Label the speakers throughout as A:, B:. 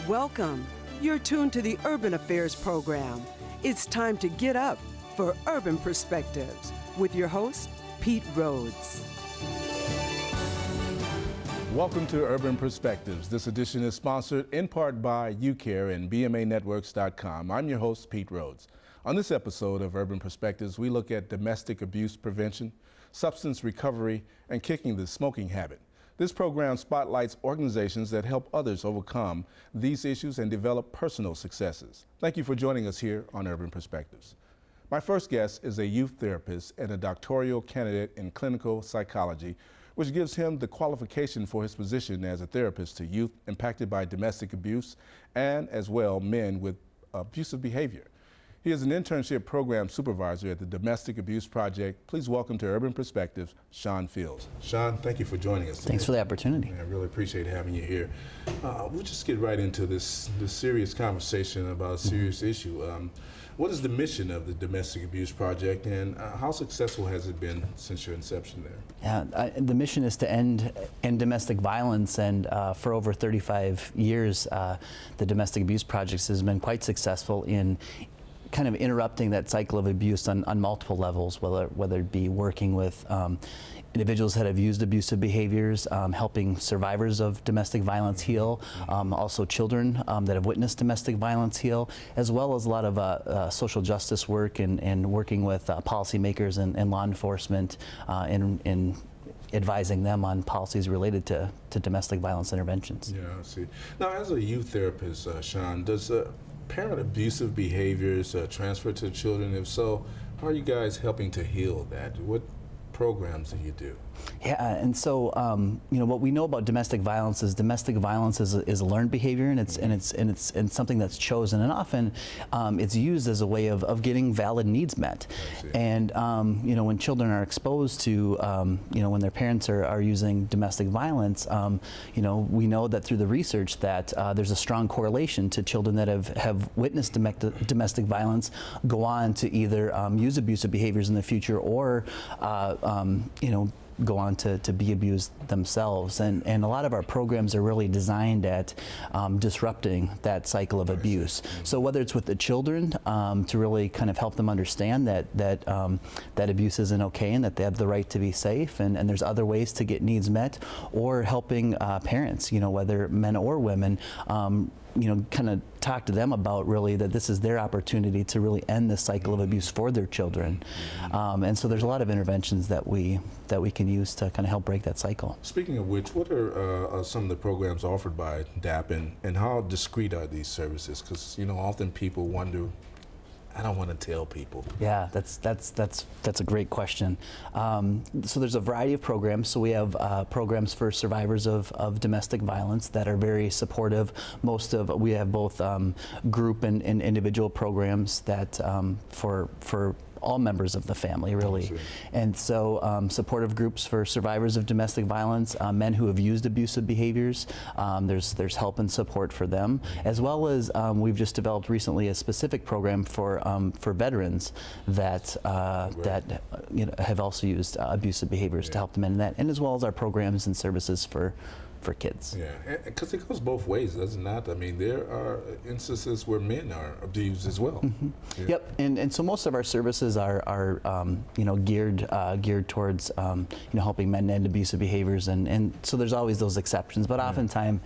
A: Welcome. You're tuned to the Urban Affairs program. It's time to get up for Urban Perspectives with your host, Pete Rhodes.
B: Welcome to Urban Perspectives. This edition is sponsored in part by UCare and BMAnetworks.com. I'm your host, Pete Rhodes. On this episode of Urban Perspectives, we look at domestic abuse prevention, substance recovery, and kicking the smoking habit. This program spotlights organizations that help others overcome these issues and develop personal successes. Thank you for joining us here on Urban Perspectives. My first guest is a youth therapist and a doctoral candidate in clinical psychology, which gives him the qualification for his position as a therapist to youth impacted by domestic abuse and as well men with abusive behavior. He is an internship program supervisor at the Domestic Abuse Project. Please welcome to Urban Perspectives, Sean Fields. Sean, thank you for joining us today.
C: Thanks for the opportunity.
B: I really appreciate having you here. We'll just get right into this serious conversation about a serious issue. What is the mission of the Domestic Abuse Project, and how successful has it been since your inception there?
C: Yeah, the mission is to end domestic violence, and for over 35 years, the Domestic Abuse Project has been quite successful in kind of interrupting that cycle of abuse on multiple levels, whether it be working with individuals that have used abusive behaviors, helping survivors of domestic violence heal, also children that have witnessed domestic violence heal, as well as a lot of social justice work and working with policymakers and law enforcement in advising them on policies related to domestic violence interventions.
B: Yeah, I see. Now, as a youth therapist, Sean, does parent abusive behaviors transfer to children? If so, how are you guys helping to heal that? What programs do you do?
C: Yeah, and so what we know about domestic violence is a learned behavior, and it's something that's chosen, and often it's used as a way of getting valid needs met. And when children are exposed to when their parents are using domestic violence, we know that through the research that there's a strong correlation to children that have witnessed domestic violence go on to either use abusive behaviors in the future or go on to be abused themselves. And a lot of our programs are really designed at disrupting that cycle of abuse. So whether it's with the children to really kind of help them understand that abuse isn't okay and that they have the right to be safe, and there's other ways to get needs met, or helping parents, whether men or women, kind of talk to them about really that this is their opportunity to really end this cycle of abuse for their children. And so there's a lot of interventions that we can use to kind of help break that cycle.
B: Speaking of which, what are some of the programs offered by DAP, and how discreet are these services? Because often people wonder, I don't want to tell people.
C: Yeah, that's a great question. So there's a variety of programs. So we have programs for survivors of domestic violence that are very supportive. We have both group and individual programs that for all members of the family, really. And so supportive groups for survivors of domestic violence, men who have used abusive behaviors, there's help and support for them, as well as we've just developed recently a specific program for veterans that have also used abusive behaviors to help them end that, and as well as our programs and services for kids.
B: Yeah, because it goes both ways, does it not? I mean, there are instances where men are abused as well.
C: Mm-hmm. Yeah. Yep, and so most of our services are geared towards helping men end abusive behaviors, and so there's always those exceptions, but oftentimes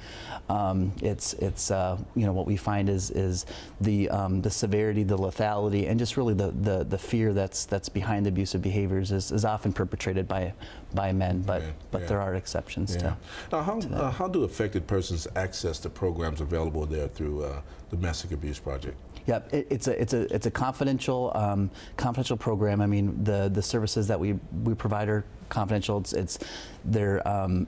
C: it's what we find is the severity, the lethality, and just really the fear that's behind abusive behaviors is often perpetrated by men, but there are exceptions to.
B: Now, how do affected persons access the programs available there through the Domestic Abuse Project?
C: Yeah, it's a confidential program. I mean, the services that we provide are confidential. The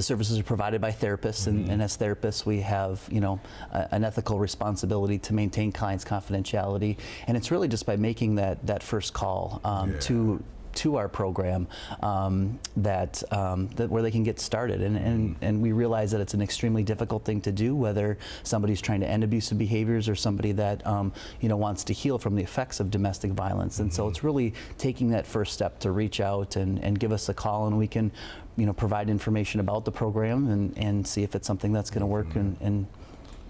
C: services are provided by therapists, and as therapists, we have an ethical responsibility to maintain clients' confidentiality, and it's really just by making that first call to our program that where they can get started, and we realize that it's an extremely difficult thing to do, whether somebody's trying to end abusive behaviors or somebody that wants to heal from the effects of domestic violence. And so it's really taking that first step to reach out and give us a call, and we can provide information about the program and see if it's something that's going to work and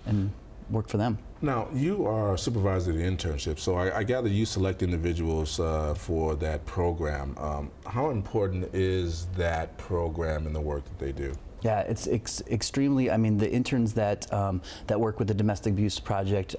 C: and work for them.
B: Now, you are a supervisor of the internship, so I gather you select individuals for that program. How important is that program and the work that they do?
C: Yeah, it's extremely. I mean, the interns that that work with the Domestic Abuse Project,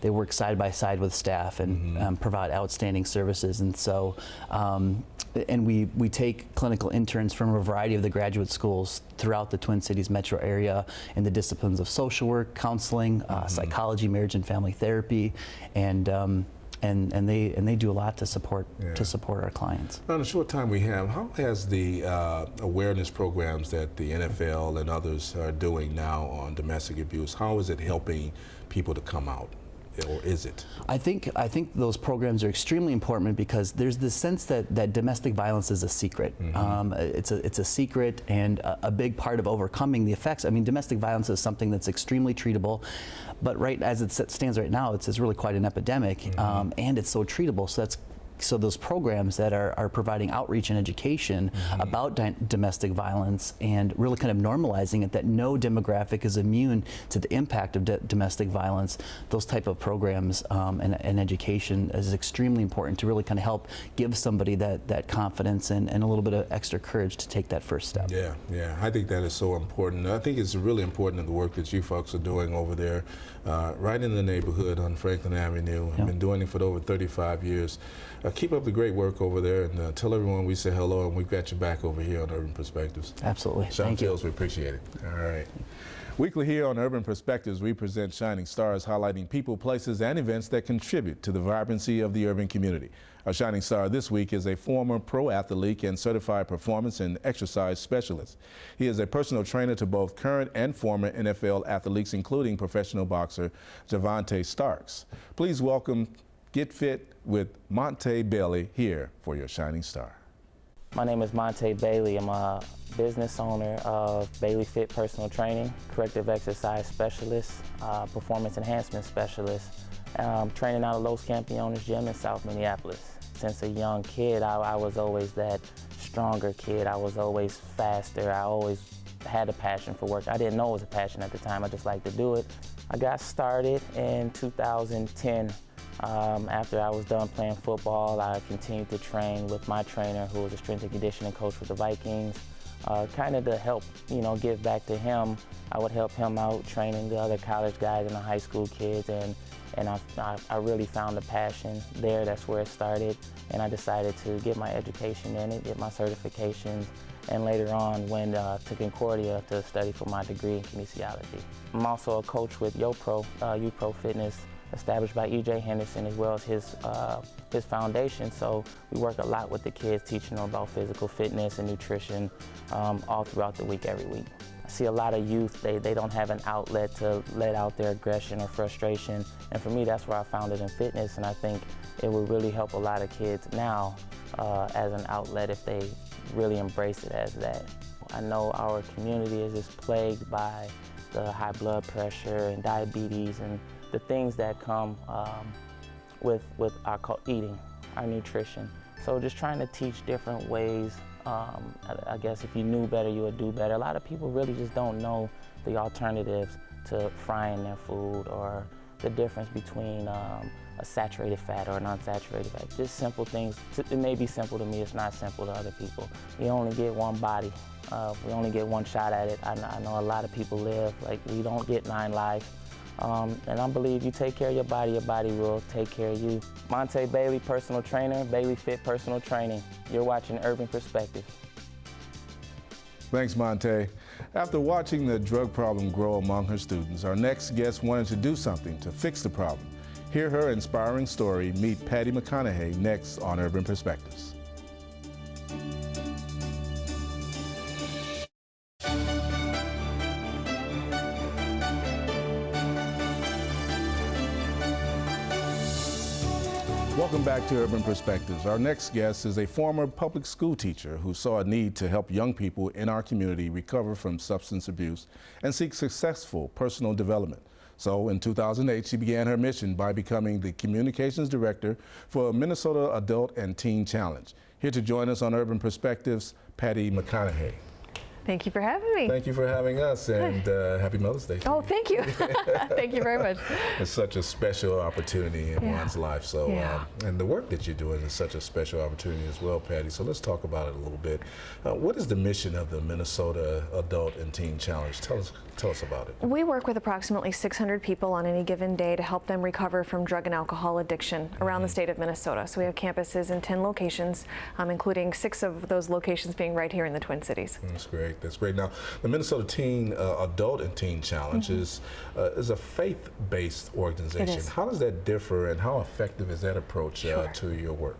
C: they work side by side with staff and provide outstanding services. And so, and we take clinical interns from a variety of the graduate schools throughout the Twin Cities metro area in the disciplines of social work, counseling, psychology, marriage and family therapy, and they do a lot to support our clients.
B: Now, in the short time we have, how has the awareness programs that the NFL and others are doing now on domestic abuse, how is it helping people to come out? Or is it? I
C: think those programs are extremely important because there's this sense that domestic violence is a secret. It's a secret and a big part of overcoming the effects. I mean, domestic violence is something that's extremely treatable, but right as it stands right now, it's really quite an epidemic, and it's so treatable. So those programs that are providing outreach and education about domestic violence and really kind of normalizing it, that no demographic is immune to the impact of domestic violence, those type of programs and education is extremely important to really kind of help give somebody that confidence and a little bit of extra courage to take that first step.
B: Yeah, I think that is so important. I think it's really important in the work that you folks are doing over there, right in the neighborhood on Franklin Avenue. I've been doing it for over 35 years. Keep up the great work over there, and tell everyone we say hello, and we've got your back over here on Urban Perspectives.
C: Absolutely.
B: Thank you. We appreciate it. All right. Weekly here on Urban Perspectives, we present Shining Stars, highlighting people, places, and events that contribute to the vibrancy of the urban community. Our Shining Star this week is a former pro athlete and certified performance and exercise specialist. He is a personal trainer to both current and former NFL athletes, including professional boxer Javante Starks. Please welcome Get Fit with Monty Bailey here for your Shining Star.
D: My name is Monty Bailey. I'm a business owner of Bailey Fit Personal Training, corrective exercise specialist, performance enhancement specialist, training out of Los Campeones Gym in South Minneapolis. Since a young kid, I was always that stronger kid. I was always faster. I always had a passion for work. I didn't know it was a passion at the time. I just liked to do it. I got started in 2010. After I was done playing football, I continued to train with my trainer, who was a strength and conditioning coach for the Vikings, kind of to help, give back to him. I would help him out training the other college guys and the high school kids, and I really found a passion there. That's where it started, and I decided to get my education in it, get my certifications, and later on went to Concordia to study for my degree in kinesiology. I'm also a coach with YoPro, UPro Fitness, established by E.J. Henderson, as well as his foundation. So we work a lot with the kids, teaching them about physical fitness and nutrition all throughout the week, every week. I see a lot of youth, they don't have an outlet to let out their aggression or frustration. And for me, that's where I found it in fitness. And I think it would really help a lot of kids now as an outlet if they really embrace it as that. I know our community is just plagued by the high blood pressure and diabetes and the things that come with our eating, our nutrition. So just trying to teach different ways. I guess if you knew better, you would do better. A lot of people really just don't know the alternatives to frying their food or the difference between a saturated fat or an unsaturated fat. Just simple things. It may be simple to me, it's not simple to other people. You only get one body. We only get one shot at it. I know a lot of people live like we don't get 9 lives. And I believe you take care of your body will take care of you. Monty Bailey, personal trainer, Bailey Fit Personal Training. You're watching Urban Perspectives.
B: Thanks, Monte. After watching the drug problem grow among her students, our next guest wanted to do something to fix the problem. Hear her inspiring story. Meet Patti Mcconaughey next on Urban Perspectives. Welcome back to Urban Perspectives. Our next guest is a former public school teacher who saw a need to help young people in our community recover from substance abuse and seek successful personal development. So in 2008, she began her mission by becoming the communications director for Minnesota Adult and Teen Challenge. Here to join us on Urban Perspectives, Patti Mcconaughey.
E: Thank you for having me.
B: Thank you for having us, and happy Mother's Day.
E: Oh, thank you. Thank you very much.
B: It's such a special opportunity in one's life. So, and the work that you're doing is such a special opportunity as well, Patti. So let's talk about it a little bit. What is the mission of the Minnesota Adult and Teen Challenge? Tell us about it.
E: We work with approximately 600 people on any given day to help them recover from drug and alcohol addiction around the state of Minnesota. So we have campuses in 10 locations, including 6 of those locations being right here in the Twin Cities.
B: That's great. That's great. Now, the Minnesota Adult and Teen Challenge is a faith-based organization.
E: It is.
B: How does that differ, and how effective is that approach to your work?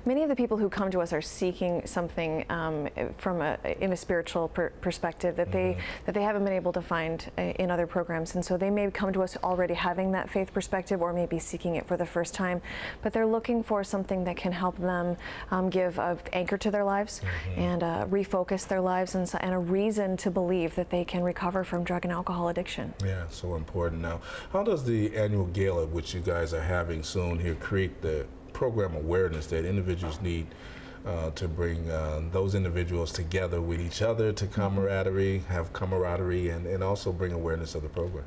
E: Many of the people who come to us are seeking something from in a spiritual perspective that they haven't been able to find in other programs, and so they may come to us already having that faith perspective, or maybe seeking it for the first time, but they're looking for something that can help them give an anchor to their lives and refocus their lives, and a reason to believe that they can recover from drug and alcohol addiction.
B: Yeah, so important. Now, how does the annual gala, which you guys are having soon here, create the program awareness that individuals need to bring those individuals together with each other, to have camaraderie, and also bring awareness of the program?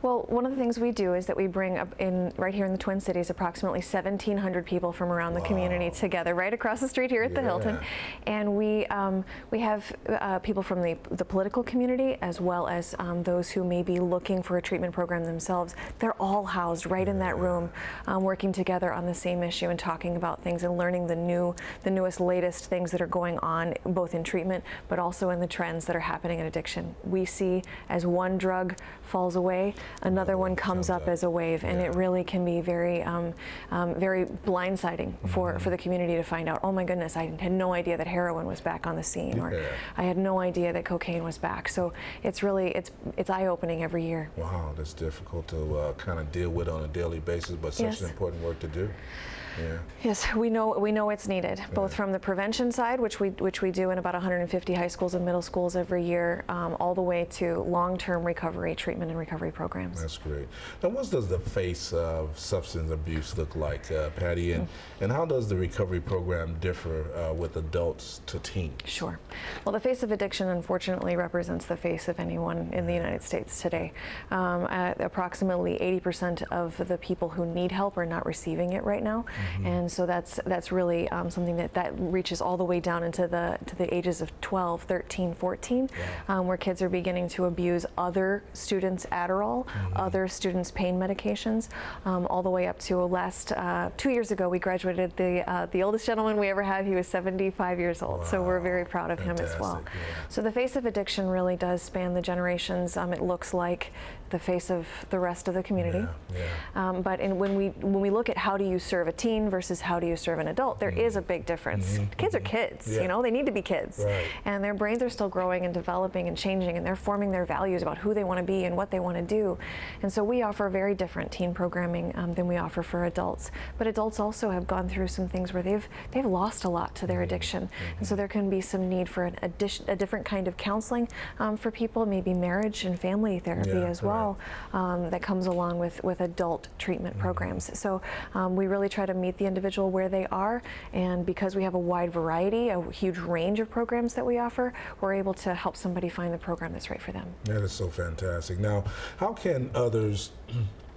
E: Well, one of the things we do is that we bring up right here in the Twin Cities approximately 1,700 people from around the community together right across the street here at the Hilton, and we have people from the political community as well as those who may be looking for a treatment program themselves. They're all housed right in that room, working together on the same issue and talking about things and learning the newest, latest things that are going on, both in treatment but also in the trends that are happening in addiction. We see as one drug falls away, another one comes up as a wave, and it really can be very very blindsiding for the community to find out, oh my goodness, I had no idea that heroin was back on the scene, or I had no idea that cocaine was back. So it's really it's eye-opening every year. Wow,
B: that's difficult to kind of deal with on a daily basis, but such an important work to do. Yeah.
E: Yes, we know it's needed, both from the prevention side, which we do in about 150 high schools and middle schools every year, all the way to long-term recovery, treatment and recovery programs.
B: That's great. Now, what does the face of substance abuse look like, Patti, and how does the recovery program differ with adults to teens?
E: Sure. Well, the face of addiction, unfortunately, represents the face of anyone in the United States today. Approximately 80% of the people who need help are not receiving it right now. And so that's really something that reaches all the way down into the ages of 12, 13, 14, where kids are beginning to abuse other students' Adderall, other students' pain medications, all the way up to 2 years ago we graduated the oldest gentleman we ever had. He was 75 years old. Wow. So we're very proud of him as well. So the face of addiction really does span the generations. It looks like the face of the rest of the community. But when we look at how do you serve a teen versus how do you serve an adult, there is a big difference. Kids are kids, you know, they need to be kids. And their brains are still growing and developing and changing, and they're forming their values about who they want to be and what they want to do. And so we offer very different teen programming than we offer for adults. But adults also have gone through some things where they've lost a lot to their addiction. And so there can be some need for a different kind of counseling for people, maybe marriage and family therapy as well, that comes along with adult treatment programs. So we really try to meet the individual where they are, and because we have a wide variety, a huge range of programs that we offer, we're able to help somebody find the program that's right for them.
B: That is so fantastic. Now, how can others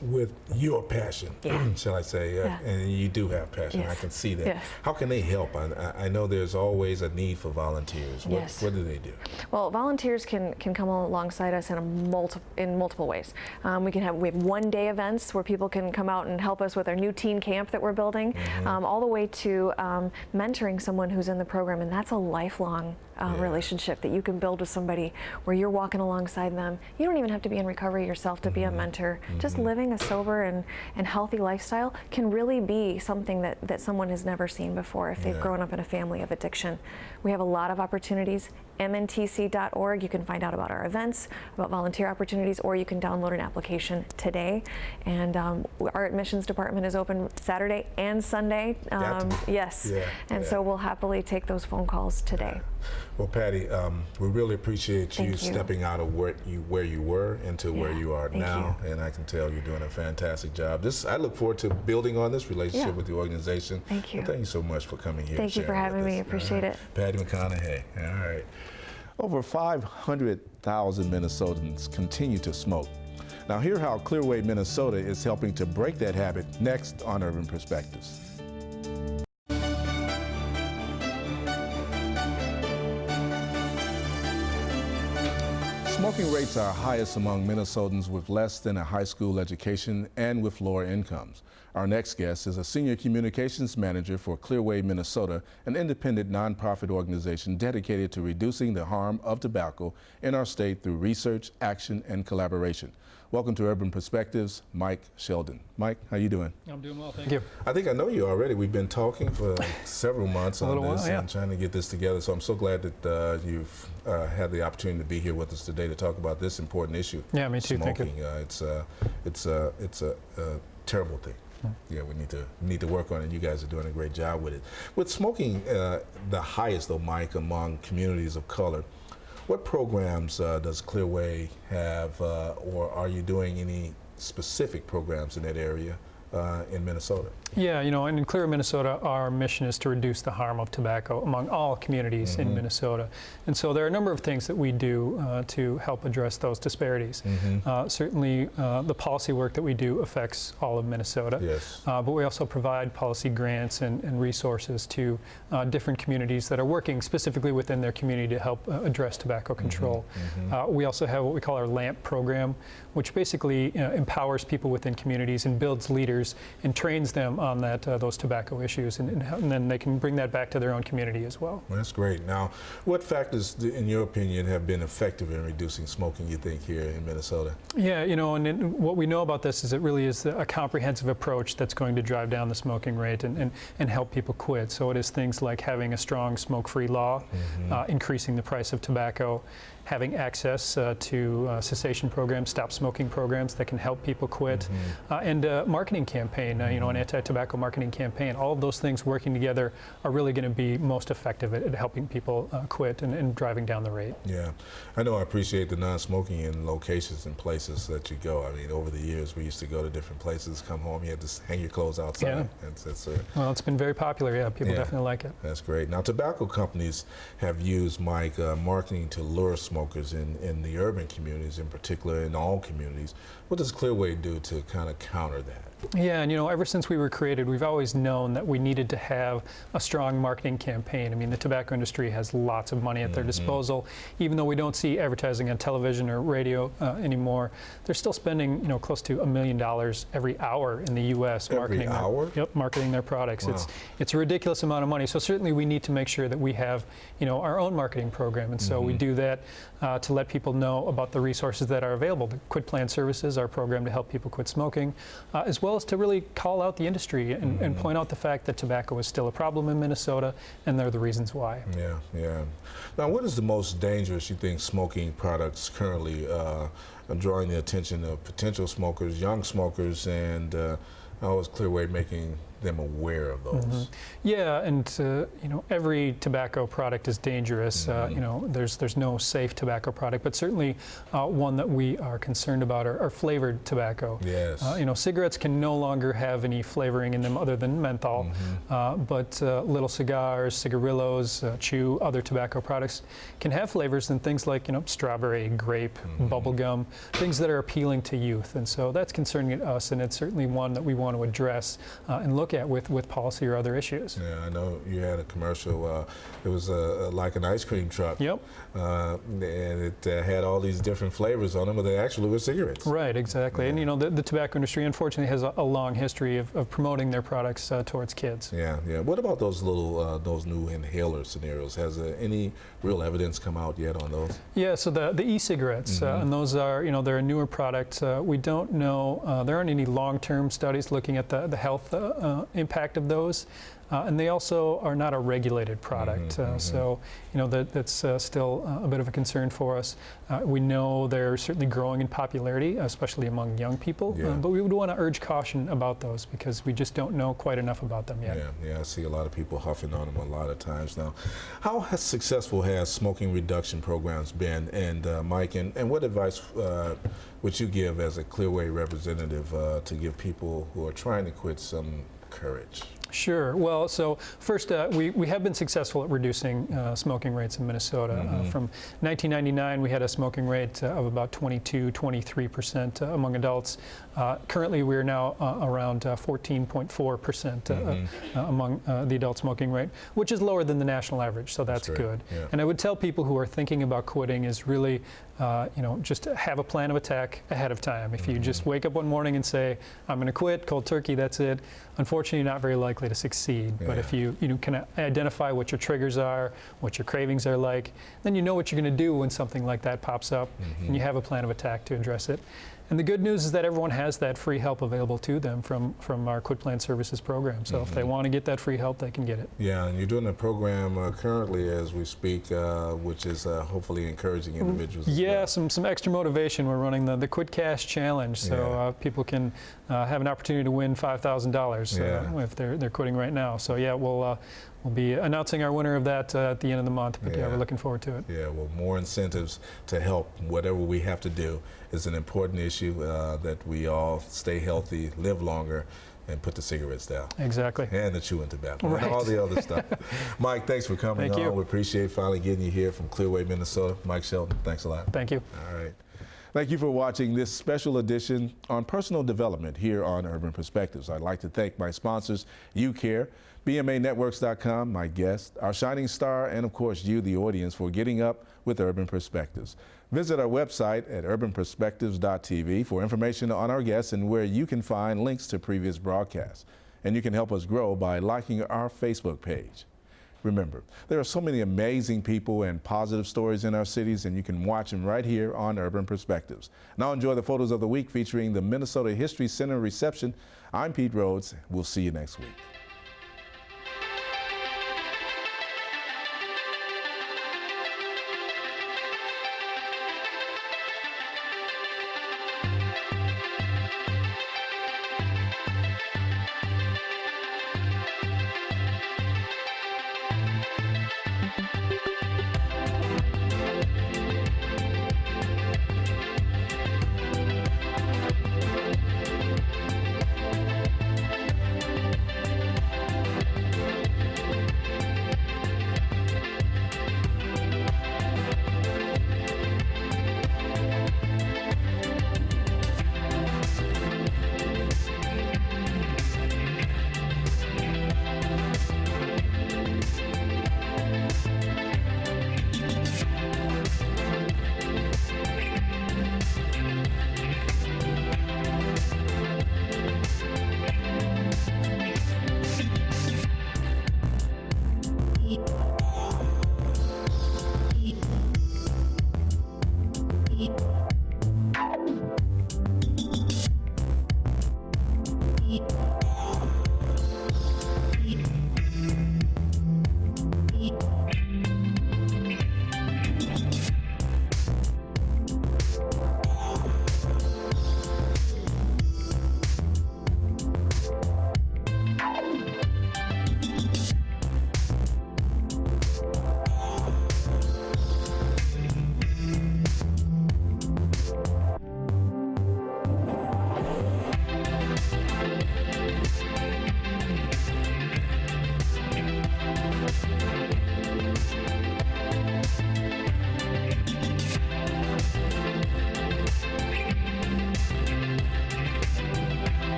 B: with your passion, shall I say, and you do have passion, I can see that. How can they help? I know there's always a need for volunteers. What do they do?
E: Well, volunteers can come alongside us in multiple ways. We have one-day events where people can come out and help us with our new teen camp that we're building, all the way to mentoring someone who's in the program, and that's a lifelong relationship that you can build with somebody where you're walking alongside them. You don't even have to be in recovery yourself to be a mentor. Just living a sober and healthy lifestyle can really be something that someone has never seen before if they've grown up in a family of addiction. We have a lot of opportunities. mntc.org, you can find out about our events, about volunteer opportunities, or you can download an application today. And our admissions department is open Saturday and Sunday. So we'll happily take those phone calls today.
B: Well, Patti, we really appreciate you stepping out of where you were into where you are now, and I can tell you're doing a fantastic job. I look forward to building on this relationship with the organization.
E: Thank you.
B: Well, thank you so much for coming here.
E: Thank you for having me. I appreciate it.
B: Patti Mcconaughey. All right. Over 500,000 Minnesotans continue to smoke. Now hear how Clearway, Minnesota is helping to break that habit next on Urban Perspectives. Smoking rates are highest among Minnesotans with less than a high school education and with lower incomes. Our next guest is a senior communications manager for Clearway, Minnesota, an independent nonprofit organization dedicated to reducing the harm of tobacco in our state through research, action, and collaboration. Welcome to Urban Perspectives, Mike Sheldon. Mike, how you doing?
F: I'm doing well, thank you.
B: I think I know you already. We've been talking for several months on this and trying to get this together. So I'm so glad that you've had the opportunity to be here with us today to talk about this important issue.
F: Yeah, me too.
B: Smoking.
F: Thank you.
B: It's a terrible thing. Yeah, we need to work on it. You guys are doing a great job with it. With smoking the highest, though, Mike, among communities of color, what programs does Clearway have, or are you doing any specific programs in that area in Minnesota?
F: Yeah, you know, and in Clearway, Minnesota, our mission is to reduce the harm of tobacco among all communities in Minnesota. And so there are a number of things that we do to help address those disparities. Certainly, the policy work that we do affects all of Minnesota.
B: Yes.
F: But we also provide policy grants and resources to different communities that are working specifically within their community to help address tobacco control. We also have what we call our LAMP program, which basically empowers people within communities and builds leaders and trains them on those tobacco issues, and then they can bring that back to their own community as well.
B: That's great. Now, what factors, in your opinion, have been effective in reducing smoking, you think, here in Minnesota?
F: Yeah, you know, and what we know about this is it really is a comprehensive approach that's going to drive down the smoking rate and help people quit. So it is things like having a strong smoke-free law, increasing the price of tobacco, having access to cessation programs, stop smoking programs that can help people quit, and a marketing campaign, you know, an anti-tobacco marketing campaign. All of those things working together are really going to be most effective at helping people quit and driving down the rate. Yeah,
B: I know I appreciate the non-smoking in locations and places that you go. I mean, over the years, we used to go to different places, come home, you had to hang your clothes outside.
F: Yeah. Well, it's been very popular, yeah, people definitely like it.
B: That's great. Now, tobacco companies have used, Mike, marketing to lure smokers in the urban communities, in particular in all communities. What does Clearway do to kind of counter that?
F: Yeah, and you know, ever since we were created, we've always known that we needed to have a strong marketing campaign. I mean, the tobacco industry has lots of money at their disposal. Even though we don't see advertising on television or radio anymore, they're still spending, you know, close to $1 million every hour in the U.S. marketing.
B: Every hour?
F: Marketing their products.
B: Wow.
F: It's a ridiculous amount of money. So certainly we need to make sure that we have, you know, our own marketing program, and so we do that to let people know about the resources that are available. The Quit Plan Services, our program to help people quit smoking, as well as to really call out the industry and point out the fact that tobacco is still a problem in Minnesota, and they're the reasons why.
B: Yeah. Now, what is the most dangerous, you think, smoking products currently drawing the attention of potential smokers, young smokers, and how is Clearway making them aware of those?
F: Yeah, and you know, every tobacco product is dangerous. You know, there's no safe tobacco product, but certainly one that we are concerned about are flavored tobacco.
B: Yes.
F: You know, cigarettes can no longer have any flavoring in them other than menthol, but little cigars, cigarillos, chew, other tobacco products can have flavors and things like, you know, strawberry, grape, bubble gum, things that are appealing to youth, and so that's concerning us, and it's certainly one that we want to address and look at with policy or other issues.
B: Yeah, I know you had a commercial. It was like an ice cream truck.
F: Yep.
B: And it had all these different flavors on them, but they actually were cigarettes.
F: Right, exactly. Yeah. And you know, the tobacco industry unfortunately has a long history of promoting their products towards kids.
B: Yeah. What about those little, those new inhaler scenarios? Has any real evidence come out yet on those?
F: Yeah, so the e-cigarettes, and those are, you know, they're a newer product. We don't know, there aren't any long-term studies looking at the health impact of those. And they also are not a regulated product, so you know that's still a bit of a concern for us. We know they're certainly growing in popularity, especially among young people, but we would want to urge caution about those because we just don't know quite enough about them yet.
B: Yeah, I see a lot of people huffing on them a lot of times now. How successful has smoking reduction programs been, and Mike, and what advice would you give as a Clearway representative to give people who are trying to quit some courage?
F: Sure. Well, so first, we have been successful at reducing smoking rates in Minnesota. From 1999, we had a smoking rate of about 22-23% among adults. Currently, we are now around 14.4% among the adult smoking rate, which is lower than the national average, so that's good.
B: Yeah.
F: And I would tell people who are thinking about quitting is really, just have a plan of attack ahead of time. If you just wake up one morning and say, I'm going to quit, cold turkey, that's it, unfortunately, you're not very likely to succeed.
B: Yeah.
F: But if you can identify what your triggers are, what your cravings are like, then you know what you're going to do when something like that pops up, and you have a plan of attack to address it. And the good news is that everyone has that free help available to them from our Quit Plan Services program. So if they want to get that free help, they can get it.
B: Yeah, and you're doing a program currently as we speak, which is hopefully encouraging individuals.
F: Yeah, some extra motivation. We're running the Quit Cash Challenge, so people can have an opportunity to win $5,000 if they're quitting right now. So yeah, we'll be announcing our winner of that at the end of the month, but we're looking forward to it.
B: Yeah, well, more incentives to help whatever we have to do is an important issue that we all stay healthy, live longer, and put the cigarettes down.
F: Exactly.
B: And the chewing tobacco,
F: right.
B: and all the other stuff. Mike, thanks for coming on.
F: You.
B: We appreciate finally getting you here from Clearway, Minnesota. Mike Sheldon, thanks a lot.
F: Thank you.
B: All right. Thank you for watching this special edition on personal development here on Urban Perspectives. I'd like to thank my sponsors, UCare, BMAnetworks.com, my guest, our shining star, and of course you, the audience, for getting up with Urban Perspectives. Visit our website at urbanperspectives.tv for information on our guests and where you can find links to previous broadcasts. And you can help us grow by liking our Facebook page. Remember, there are so many amazing people and positive stories in our cities, and you can watch them right here on Urban Perspectives. Now enjoy the photos of the week featuring the Minnesota History Center reception. I'm Pete Rhodes. We'll see you next week.